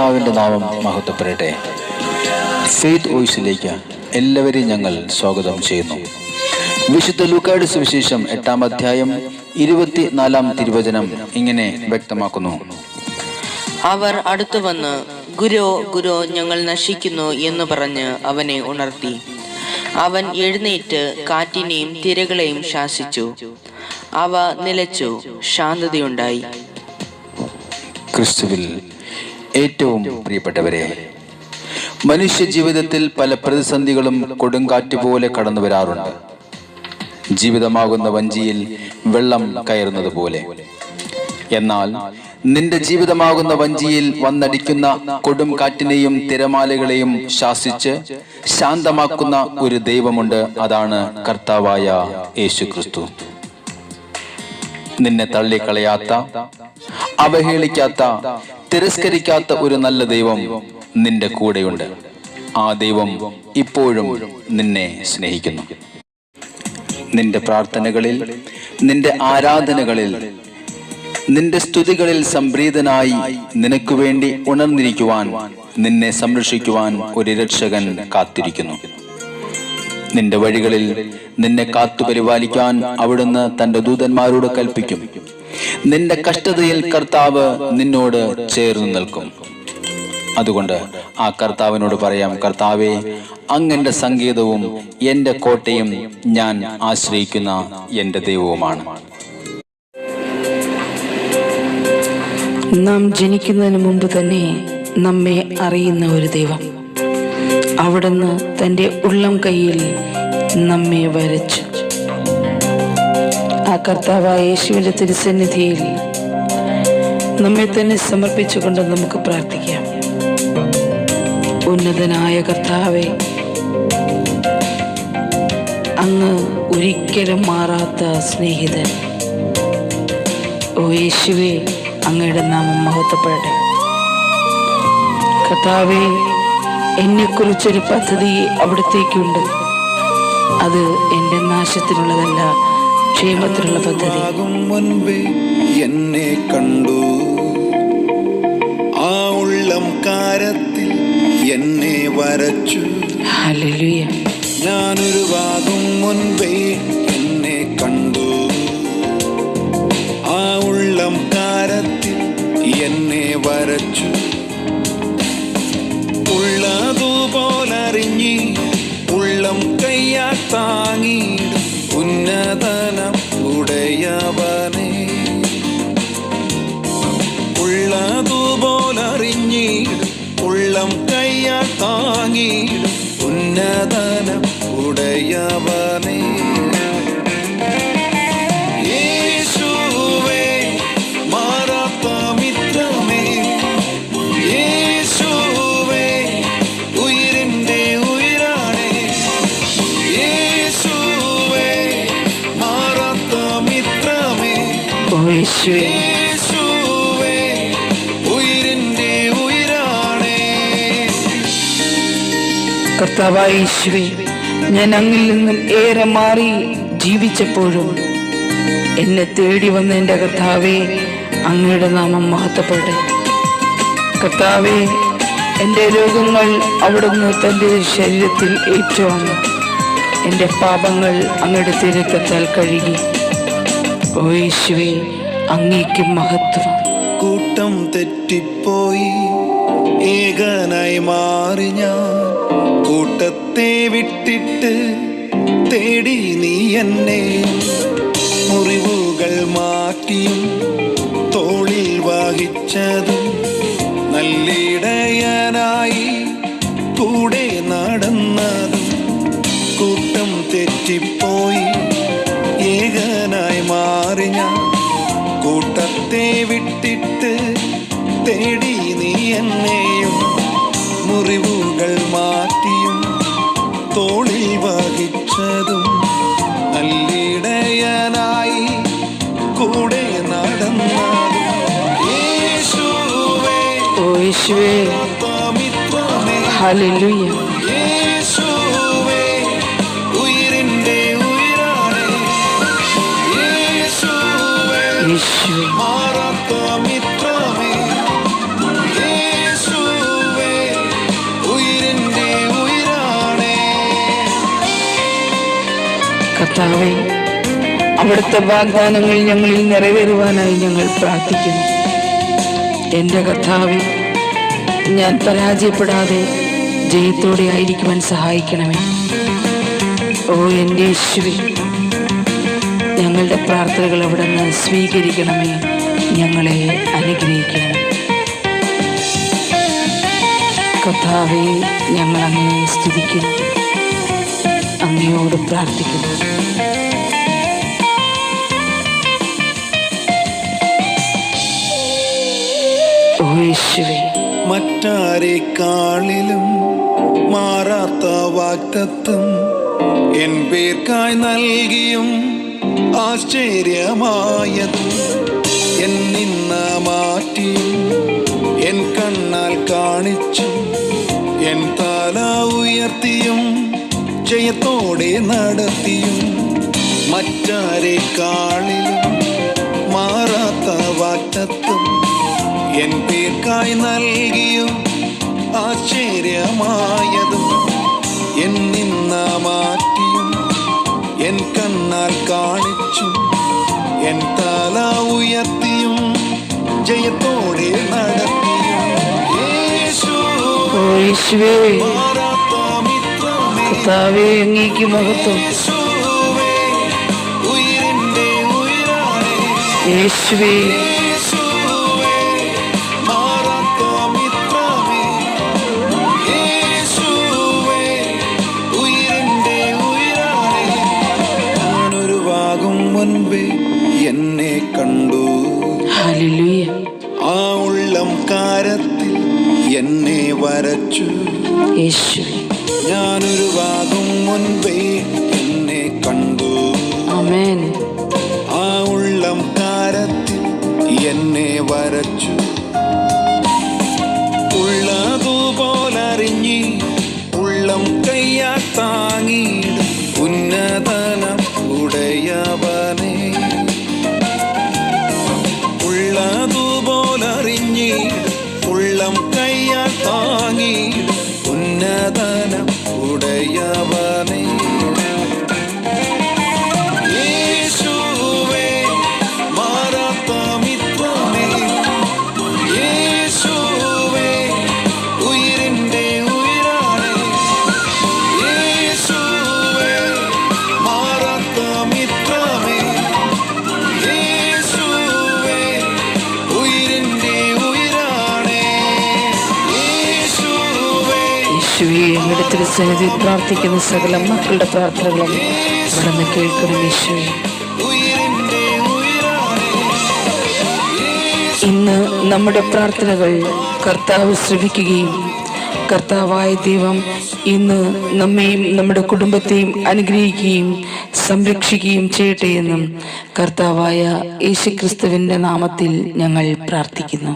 കർത്താവിൻ്റെ നാമം മഹത്വപ്പെടട്ടെ. ഫെയ്ത്ത് വോയിസിലേക്ക് എല്ലാവരെയും ഞങ്ങൾ സ്വാഗതം ചെയ്യുന്നു. വിശുദ്ധ ലൂക്കായുടെ സുവിശേഷം 8-ാം അധ്യായം 24-ാം തിരുവചനം ഇങ്ങനെ വ്യക്തമാക്കുന്നു: അവർ അടുത്തു വന്ന്, ഗുരോ ഗുരോ, ഞങ്ങൾ നശിക്കുന്നു എന്ന് പറഞ്ഞ് അവനെ ഉണർത്തി. അവൻ എഴുന്നേറ്റ് കാറ്റിനെയും തിരകളെയും ശാസിച്ചു. അവ നിലച്ചു, ശാന്തതയുണ്ടായി. ക്രിസ്തുവിൽ ഏറ്റവും പ്രിയപ്പെട്ടവരെ, മനുഷ്യ ജീവിതത്തിൽ പല പ്രതിസന്ധികളും കൊടുങ്കാറ്റ് പോലെ കടന്നു വരാറുണ്ട്. ജീവിതമാകുന്ന വഞ്ചിയിൽ വെള്ളം കയറുന്നത് പോലെ. എന്നാൽ നിന്റെ ജീവിതമാകുന്ന വഞ്ചിയിൽ വന്നടിക്കുന്ന കൊടും കാറ്റിനെയും തിരമാലകളെയും ശാസിച്ച് ശാന്തമാക്കുന്ന ഒരു ദൈവമുണ്ട്. അതാണ് കർത്താവായ യേശു ക്രിസ്തു. നിന്നെ തള്ളിക്കളയാത്ത, അവഹേളിക്കാത്ത, തിരസ്കരിക്കാത്ത ഒരു നല്ല ദൈവം നിന്റെ കൂടെയുണ്ട്. ആ ദൈവം ഇപ്പോഴും നിന്നെ സ്നേഹിക്കുന്നു. നിന്റെ പ്രാർത്ഥനകളിൽ, നിന്റെ ആരാധനകളിൽ, നിന്റെ സ്തുതികളിൽ സംപ്രീതനായി നിനക്ക് വേണ്ടി ഉണർന്നിരിക്കുവാൻ, നിന്നെ സംരക്ഷിക്കുവാൻ ഒരു രക്ഷകൻ കാത്തിരിക്കുന്നു. നിന്റെ വഴികളിൽ നിന്നെ കാത്തുപരിപാലിക്കാൻ അവിടുന്ന് തന്റെ ദൂതന്മാരോട് കൽപ്പിക്കും. നിന്റെ കഷ്ടതയിൽ കർത്താവ് നിന്നോട് ചേർന്ന് നിൽക്കും. അതുകൊണ്ട് ആ കർത്താവിനോട് പറയാം: കർത്താവേ, അങ്ങന്റെ സങ്കേതവും എന്റെ കോട്ടയും, ഞാൻ ആശ്രയിക്കുന്ന എന്റെ ദൈവവുമാണ്. നാം ജനിക്കുന്നതിന് മുമ്പ് തന്നെ നമ്മെ അറിയുന്ന ഒരു ദൈവം. അവിടുന്ന് തൻ്റെ ഉള്ളം കൈയിൽ നമ്മെ വരച്ചു. ആ കർത്താവായ യേശുവിൻ്റെ തിരുസന്നിധിയിൽ നമ്മെ തന്നെ സമർപ്പിച്ചുകൊണ്ട് നമുക്ക് പ്രാർത്ഥിക്കാം. ഉന്നതനായ കർത്താവേ, അങ്ങ് ഒരിക്കലും മാറാത്ത സ്നേഹിതൻ. ഓ യേശുവേ, അങ്ങയുടെ നാമം മഹത്വപ്പെടട്ടെ. കർത്താവേ, എന്നെക്കുറിച്ചൊരു പദ്ധതി അവിടത്തേക്കുണ്ട്. അത് എൻ്റെ നാശത്തിനുള്ളതല്ല, ക്ഷേമത്തിനുള്ള പദ്ധതി. മുൻപേ എന്നെ കണ്ടു, ആ ഉള്ളം കാരത്തിൽ എന്നെ വരച്ചു. ഹല്ലേലൂയ. ഞാനൊരു ഭാഗം മുൻപേ എന്നെ കണ്ടു, ആ ഉള്ളം കാരത്തിൽ എന്നെ വരച്ചു. ഉള്ളതുപോലറിഞ്ഞി ഉള്ളം കയ്യാ താങ്ങിടും ഉന്നതനം ഉടയവനെ. ഉള്ളതുപോലറിഞ്ഞിടും ഉള്ളം കയ്യാ താങ്ങിടും ഉന്നതനം ഉടയവനെ. കർത്താവായ യേശുവേ, ഞാൻ അങ്ങിൽ നിന്നും ഏറെ മാറി ജീവിച്ചപ്പോഴും എന്നെ തേടി വന്ന എൻ്റെ കർത്താവേ, അങ്ങയുടെ നാമം മഹത്വപ്പെടട്ടെ. കർത്താവേ, എൻ്റെ രോഗങ്ങൾ അവിടുന്ന് തൻ്റെ ശരീരത്തിൽ ഏറ്റുവാങ്ങി. എൻ്റെ പാപങ്ങൾ അങ്ങയുടെ തിരക്കത്താൽ കഴുകി. ഓ യേശുവേ, അങ്ങേക്ക് മഹത്വം. കൂട്ടം തെറ്റിപ്പോയി ഏകനായി മാറി ഞാൻ, കൂട്ടത്തെ വിട്ടിട്ട് തേടി നീ എന്നെ. മുറിവുകൾ മാറ്റിയും തോളിൽ വഹിച്ചതും നല്ലിടയനായി കൂടെ നടന്നതും. കൂട്ടം തെറ്റിപ്പോയി ഏകനായി മാറി ഞാൻ, കൂട്ടത്തെ വിട്ടിട്ട് തേടി നീ എന്നെയും. മുറിവുകൾ മാറ്റിയും തോളിൽ വഹിച്ചതും നല്ലിടയനായി കൂടെ നടന്നതും. യേശുവേ, ഓ യേശുവേ, ഹല്ലേലൂയ. യേശുവേ, ഉയിരിന്റെ ഉയിരാണ്. യേശുവേ, മാറാത്ത മിത്രമേ. യേശുവേ, കർത്താവേ, അവിടുത്തെ വാഗ്ദാനങ്ങൾ ഞങ്ങളിൽ നിറവേറുവാനായി ഞങ്ങൾ പ്രാർത്ഥിക്കുന്നു. എൻ്റെ കർത്താവേ, ഞാൻ പരാജയപ്പെടാതെ ജയത്തോടെ ആയിരിക്കുവാൻ സഹായിക്കണമേ. ഓ എൻ്റെ യേശുവേ, ഞങ്ങളുടെ പ്രാർത്ഥനകൾ അവിടുന്ന് സ്വീകരിക്കണമേ, ഞങ്ങളെ അനുഗ്രഹിക്കണമേ. കർത്താവേ, ഞങ്ങൾ അങ്ങയെ സ്തുതിക്കുന്നു, അങ്ങയോട് പ്രാർത്ഥിക്കുന്നു. ഓ യേശുവേ, മറ്റാരെക്കാളിലും മാറാത്ത വാഗ്ദത്തം എൻ പേർക്കായി നൽകിയും ആശ്ചര്യമായതും എൻ നിന്ന മാറ്റിയും എൻ കണ്ണാൽ കാണിച്ചും എൻ തല ഉയർത്തിയും ജയത്തോടെ നടത്തിയും മറ്റാരെക്കാളിലും മാറാത്ത വാഗ്ദത്തം എൻ പേർക്കായി നൽകിയും ആശ്ചര്യമായതും എൻ നിന്ന മാറ്റിയും എൻ കണ്ണാൽ കാണിച്ചും എൻ തല ഉയർത്തിയും ജയത്തോടെ നടത്തിയും ഓ യേശുവേ, മാറാത്ത മിത്രമേ, കർത്താവേ, അങ്ങേക്ക് മഹത്വം. യേശുവേ, ഉയിരിന്റെ ഉയിരാണേ, യേശുവേ, യേശുവേ, മാറാത്ത മിത്രമേ, യേശുവേ, ഉയിരിന്റെ ഉയിരാണേ. ഞാനൊരുവാകും മുൻപേ എന്നെ കണ്ടു, ഹല്ലേലൂയ. ആ ഉള്ളം കാരത്തിൽ എന്നെ വരച്ചു. യേശുവേ, ഞാനൊരുവാകും മുൻപേ എന്നെ കണ്ടു, ആമേൻ. ആ ഉള്ളം കാരത്തിൽ എന്നെ വരച്ചു. ഉള്ളതുപോലറിഞ്ഞി ഉള്ളം കയ്യാ താങ്ങിയിടും ഉന്നതനം ഉടയവനെ. ഉള്ളതുപോലറിഞ്ഞി ഉള്ളം കയ്യാ താങ്ങിയിടും ഉന്നതനം ഉടയവനെ. യേശുവേ, മാറാത്ത മിത്രമേ, യേശുവേ, ഉയിരിന്റെ ഉയിരാണേ, യേശുവേ, മാറാത്ത മിത്രമേ, യേശുവേ, ഉയിരിന്റെ ഉയിരാണേ, യേശുവേ, യേശുവേ, അങ്ങയുടെ തിരുസന്നിധിയിൽ പ്രാർത്ഥിക്കുന്ന സകല മക്കളുടെ പ്രാർത്ഥനകളും ഇവിടുന്ന് കേൾക്കണം. യേശുവേ, ഉയിരിന്റെ ഉയിരാണേ. ഇന്ന് നമ്മുടെ പ്രാർത്ഥനകൾ കർത്താവ് ശ്രവിക്കുകയും കർത്താവായ ദൈവം ഇന്ന് നമ്മെയും നമ്മുടെ കുടുംബത്തെയും അനുഗ്രഹിക്കുകയും സംരക്ഷിക്കുകയും ചെയ്യട്ടെ എന്നും കർത്താവായ യേശുക്രിസ്തുവിന്റെ നാമത്തിൽ ഞങ്ങൾ പ്രാർത്ഥിക്കുന്നു.